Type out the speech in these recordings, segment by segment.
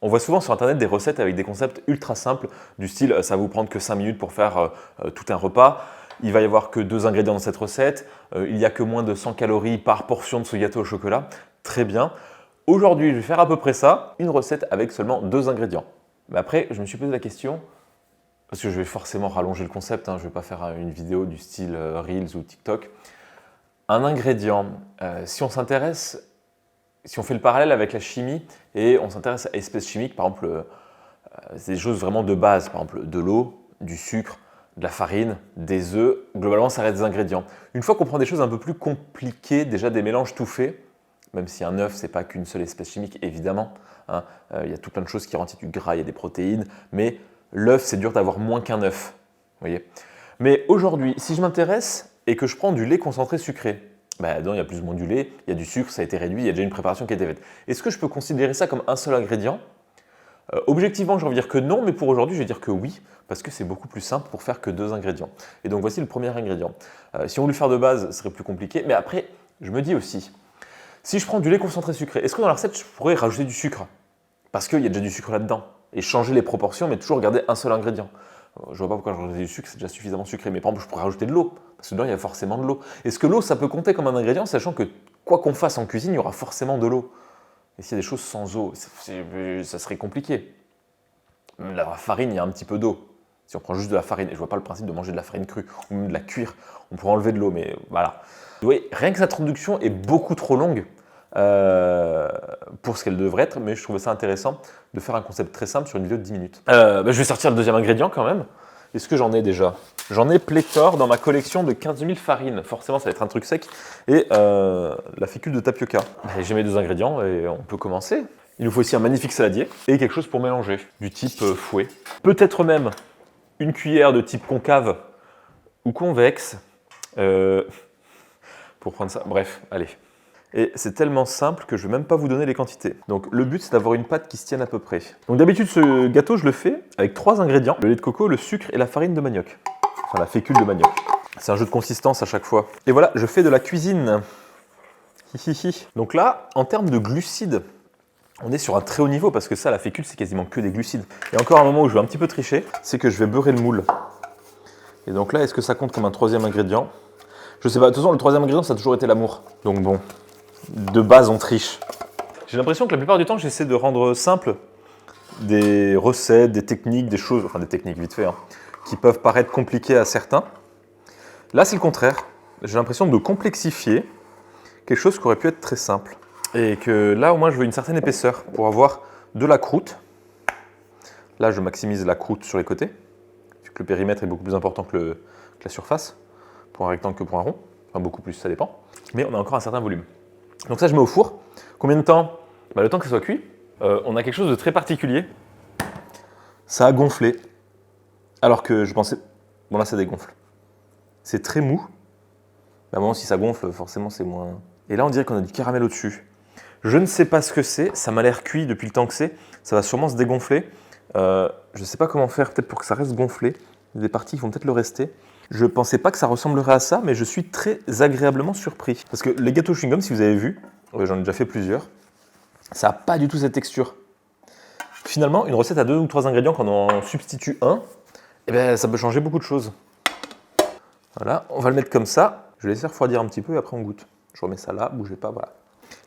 On voit souvent sur internet des recettes avec des concepts ultra simples, du style ça va vous prendre que 5 minutes pour faire tout un repas. Il va y avoir que 2 ingrédients dans cette recette. Il n'y a que moins de 100 calories par portion de ce gâteau au chocolat. Très bien. Aujourd'hui, je vais faire à peu près ça, une recette avec seulement 2 ingrédients. Mais après, je me suis posé la question, parce que je vais forcément rallonger le concept, je ne vais pas faire une vidéo du style Reels ou TikTok. Un ingrédient, si on s'intéresse, si on fait le parallèle avec la chimie et on s'intéresse à espèces chimiques, par exemple, c'est des choses vraiment de base, par exemple de l'eau, du sucre, de la farine, des œufs, globalement ça reste des ingrédients. Une fois qu'on prend des choses un peu plus compliquées, déjà des mélanges tout faits, même si un œuf, c'est pas qu'une seule espèce chimique, évidemment. Il y a tout plein de choses qui rentrent, il y a du gras, il y a des protéines, mais l'œuf, c'est dur d'avoir moins qu'un œuf. Voyez. Mais aujourd'hui, si je m'intéresse et que je prends du lait concentré sucré, dedans, il y a plus ou moins du lait, il y a du sucre, ça a été réduit, il y a déjà une préparation qui a été faite. Est-ce que je peux considérer ça comme un seul ingrédient ? Objectivement, j'ai envie de dire que non, mais pour aujourd'hui, je vais dire que oui, parce que c'est beaucoup plus simple pour faire que 2 ingrédients. Et donc voici le premier ingrédient. Si on voulait le faire de base, ce serait plus compliqué, mais après, je me dis aussi, si je prends du lait concentré sucré, est-ce que dans la recette, je pourrais rajouter du sucre ? Parce qu'il y a déjà du sucre là-dedans. Et changer les proportions, mais toujours garder un seul ingrédient. Je vois pas pourquoi je rajoute du sucre, c'est déjà suffisamment sucré. Mais par exemple, je pourrais rajouter de l'eau, parce que dedans, il y a forcément de l'eau. Est-ce que l'eau, ça peut compter comme un ingrédient, sachant que quoi qu'on fasse en cuisine, il y aura forcément de l'eau ? Et s'il y a des choses sans eau, ça serait compliqué. La farine, il y a un petit peu d'eau. Si on prend juste de la farine, et je vois pas le principe de manger de la farine crue, ou même de la cuire, on pourrait enlever de l'eau, mais voilà. Oui, rien que cette introduction est beaucoup trop longue pour ce qu'elle devrait être, mais je trouvais ça intéressant de faire un concept très simple sur une vidéo de 10 minutes. Je vais sortir le deuxième ingrédient quand même. Est-ce que j'en ai déjà ? J'en ai pléthore dans ma collection de 15 000 farines. Forcément, ça va être un truc sec. Et la fécule de tapioca. J'ai mes 2 ingrédients et on peut commencer. Il nous faut aussi un magnifique saladier et quelque chose pour mélanger, du type fouet. Peut-être même une cuillère de type concave ou convexe. Pour prendre ça, bref, allez. Et c'est tellement simple que je ne vais même pas vous donner les quantités. Donc le but, c'est d'avoir une pâte qui se tienne à peu près. Donc d'habitude, ce gâteau, je le fais avec 3 ingrédients. Le lait de coco, le sucre et la farine de manioc. Enfin, la fécule de manioc. C'est un jeu de consistance à chaque fois. Et voilà, je fais de la cuisine. Donc là, en termes de glucides, on est sur un très haut niveau parce que ça, la fécule, c'est quasiment que des glucides. Et encore un moment où je vais un petit peu tricher, c'est que je vais beurrer le moule. Et donc là, est-ce que ça compte comme un 3e ingrédient ? Je sais pas, de toute façon, le 3e ingrédient, ça a toujours été l'amour. Donc bon, de base, on triche. J'ai l'impression que la plupart du temps, j'essaie de rendre simple des recettes, des techniques, des choses, enfin des techniques vite fait, qui peuvent paraître compliquées à certains. Là, c'est le contraire. J'ai l'impression de complexifier quelque chose qui aurait pu être très simple. Et que là, au moins, je veux une certaine épaisseur pour avoir de la croûte. Là, je maximise la croûte sur les côtés, vu que le périmètre est beaucoup plus important que la surface, pour un rectangle que pour un rond. Enfin, beaucoup plus, ça dépend. Mais on a encore un certain volume. Donc ça, je mets au four. Combien de temps ? Le temps que ça soit cuit. On a quelque chose de très particulier. Ça a gonflé. Alors que je pensais... Bon, là, ça dégonfle. C'est très mou. À un moment, si ça gonfle, forcément, c'est moins... Et là, on dirait qu'on a du caramel au-dessus. Je ne sais pas ce que c'est. Ça m'a l'air cuit depuis le temps que c'est. Ça va sûrement se dégonfler. Je ne sais pas comment faire, peut-être pour que ça reste gonflé. Il y a des parties qui vont peut-être le rester. Je ne pensais pas que ça ressemblerait à ça, mais je suis très agréablement surpris. Parce que les gâteaux chewing-gum, si vous avez vu, j'en ai déjà fait plusieurs, ça n'a pas du tout cette texture. Finalement, une recette à 2 ou 3 ingrédients, quand on en substitue un, ça peut changer beaucoup de choses. Voilà, on va le mettre comme ça. Je vais laisser refroidir un petit peu et après on goûte. Je remets ça là, bougez pas, voilà.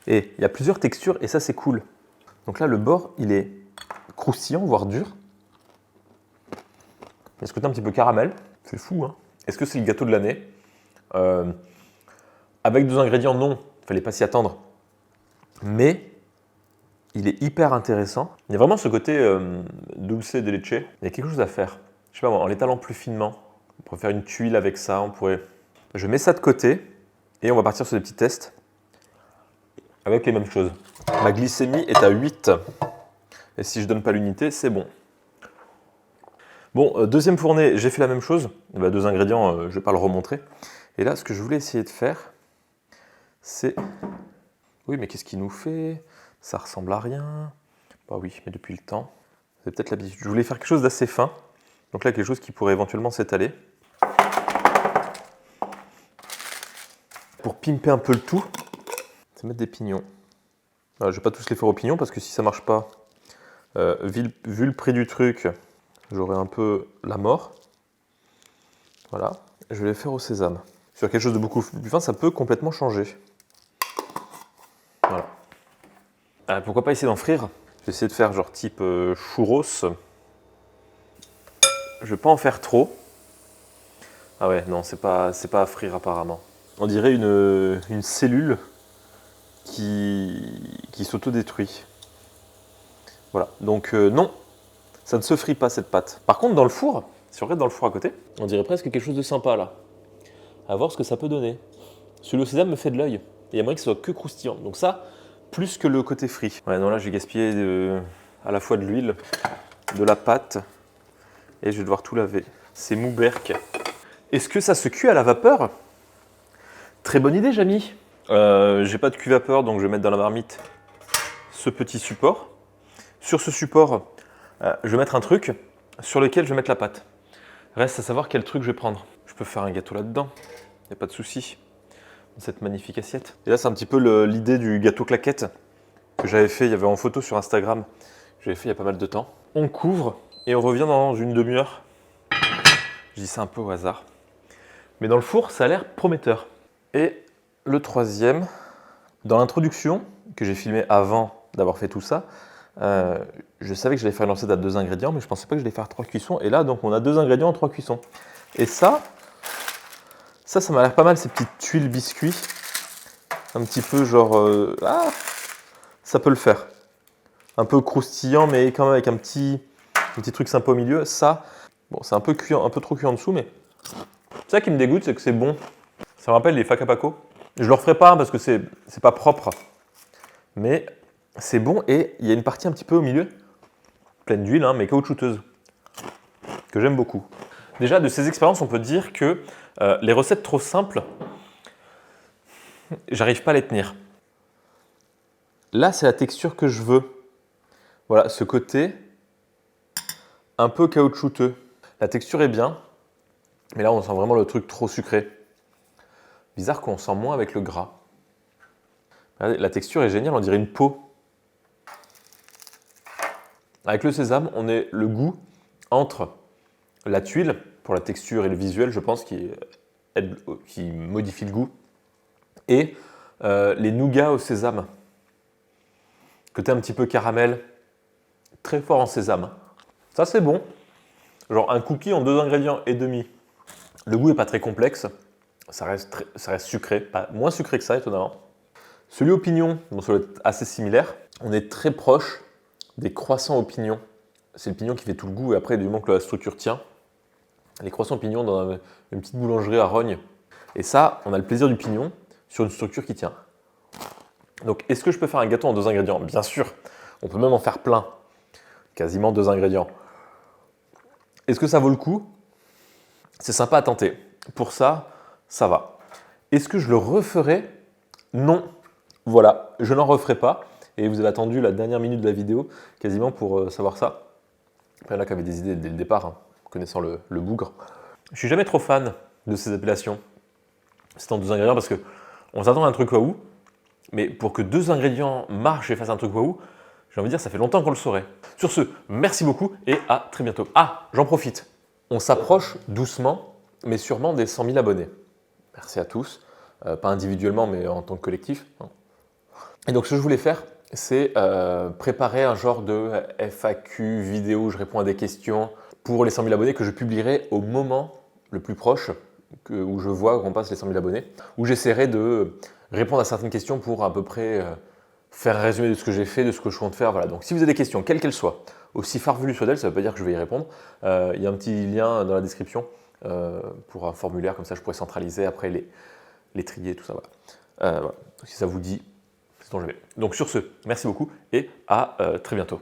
Et il y a plusieurs textures et ça c'est cool. Donc là, le bord, il est croustillant, voire dur. Il y a ce côté un petit peu caramel. C'est fou, hein. Est-ce que c'est le gâteau de l'année ? Avec 2 ingrédients, non. Il ne fallait pas s'y attendre. Mais il est hyper intéressant. Il y a vraiment ce côté dulce de leche. Il y a quelque chose à faire. Je sais pas moi, en l'étalant plus finement. On pourrait faire une tuile avec ça. On pourrait... Je mets ça de côté et on va partir sur des petits tests avec les mêmes choses. Ma glycémie est à 8. Et si je ne donne pas l'unité, c'est bon. Bon, deuxième fournée, j'ai fait la même chose. 2 ingrédients, je ne vais pas le remontrer. Et là, ce que je voulais essayer de faire, c'est... Oui, mais qu'est-ce qu'il nous fait ? Ça ressemble à rien. Bah oui, mais depuis le temps. C'est peut-être l'habitude. Je voulais faire quelque chose d'assez fin. Donc là, quelque chose qui pourrait éventuellement s'étaler. Pour pimper un peu le tout, c'est mettre des pignons. Alors, je ne vais pas tous les faire aux pignons parce que si ça ne marche pas, Vu le prix du truc, j'aurai un peu la mort. Voilà, je vais les faire au sésame. Sur quelque chose de beaucoup plus fin, ça peut complètement changer. Voilà. Pourquoi pas essayer d'en frire? Je vais essayer de faire genre type churros. Je vais pas en faire trop. Ah ouais, non, c'est pas à frire apparemment. On dirait une cellule qui s'autodétruit. Voilà, donc non, ça ne se frit pas cette pâte. Par contre, dans le four, si on regarde dans le four à côté, on dirait presque quelque chose de sympa là. À voir ce que ça peut donner. Celui au sésame me fait de l'œil. Il y a moyen que ce soit que croustillant. Donc ça, plus que le côté frit. Ouais, non, là, j'ai gaspillé à la fois de l'huile, de la pâte, et je vais devoir tout laver. C'est mouberk. Est-ce que ça se cuit à la vapeur? Très bonne idée, Jamy. J'ai pas de cuit vapeur, donc je vais mettre dans la marmite ce petit support. Sur ce support, je vais mettre un truc sur lequel je vais mettre la pâte. Reste à savoir quel truc je vais prendre. Je peux faire un gâteau là-dedans, il n'y a pas de souci. Dans cette magnifique assiette. Et là, c'est un petit peu l'idée du gâteau claquette que j'avais fait, il y avait en photo sur Instagram. J'avais fait il y a pas mal de temps. On couvre et on revient dans une demi-heure. Je dis ça un peu au hasard. Mais dans le four, ça a l'air prometteur. Et le troisième, dans l'introduction que j'ai filmé avant d'avoir fait tout ça, je savais que j'allais faire une recette à 2 ingrédients, mais je ne pensais pas que j'allais faire 3 cuissons. Et là, donc, on a 2 ingrédients en 3 cuissons. Et ça m'a l'air pas mal, ces petites tuiles biscuits. Un petit peu genre... ça peut le faire. Un peu croustillant, mais quand même avec un petit truc sympa au milieu. Ça, bon, c'est un peu trop cuit en dessous, mais ça qui me dégoûte, c'est que c'est bon. Ça me rappelle les Facapaco. Je ne le referai pas parce que c'est pas propre. Mais c'est bon et il y a une partie un petit peu au milieu, pleine d'huile, hein, mais caoutchouteuse, que j'aime beaucoup. Déjà, de ces expériences, on peut dire que les recettes trop simples, j'arrive pas à les tenir. Là, c'est la texture que je veux. Voilà, ce côté un peu caoutchouteux. La texture est bien, mais là, on sent vraiment le truc trop sucré. Bizarre qu'on sent moins avec le gras. Regardez, la texture est géniale, on dirait une peau. Avec le sésame, on est le goût entre la tuile, pour la texture et le visuel, je pense, qui modifie le goût, et les nougats au sésame. Côté un petit peu caramel, très fort en sésame. Ça, c'est bon. Genre un cookie en 2 ingrédients et demi. Le goût n'est pas très complexe. Ça reste sucré, pas moins sucré que ça, étonnamment. Celui au pignon, bon, ça doit être assez similaire. On est très proche des croissants au pignon. C'est le pignon qui fait tout le goût et après, du moment que la structure tient, les croissants au pignon dans une petite boulangerie à Rognes. Et ça, on a le plaisir du pignon sur une structure qui tient. Donc, est-ce que je peux faire un gâteau en 2 ingrédients? Bien sûr, on peut même en faire plein. Quasiment 2 ingrédients. Est-ce que ça vaut le coup? C'est sympa à tenter. Pour ça, ça va. Est-ce que je le referai? Non. Voilà, je n'en referai pas. Et vous avez attendu la dernière minute de la vidéo quasiment pour savoir ça. Il y en a qui avaient des idées dès le départ, hein, connaissant le bougre. Je suis jamais trop fan de ces appellations. C'est en 2 ingrédients parce qu'on s'attend à un truc waouh, mais pour que 2 ingrédients marchent et fassent un truc waouh, j'ai envie de dire, ça fait longtemps qu'on le saurait. Sur ce, merci beaucoup et à très bientôt. Ah, j'en profite. On s'approche doucement, mais sûrement des 100 000 abonnés. Merci à tous. Pas individuellement, mais en tant que collectif. Et donc, ce que je voulais faire, c'est préparer un genre de FAQ vidéo où je réponds à des questions pour les 100 000 abonnés que je publierai au moment le plus proche où je vois qu'on passe les 100 000 abonnés, où j'essaierai de répondre à certaines questions pour à peu près faire un résumé de ce que j'ai fait, de ce que je compte faire. Voilà. Donc, si vous avez des questions, quelles qu'elles soient, aussi farfelues soient-elles, ça ne veut pas dire que je vais y répondre. Il y a un petit lien dans la description pour un formulaire, comme ça je pourrais centraliser après les trier, tout ça. Voilà. Voilà. Si ça vous dit, c'est ce dont je vais. Donc sur ce, merci beaucoup et à très bientôt.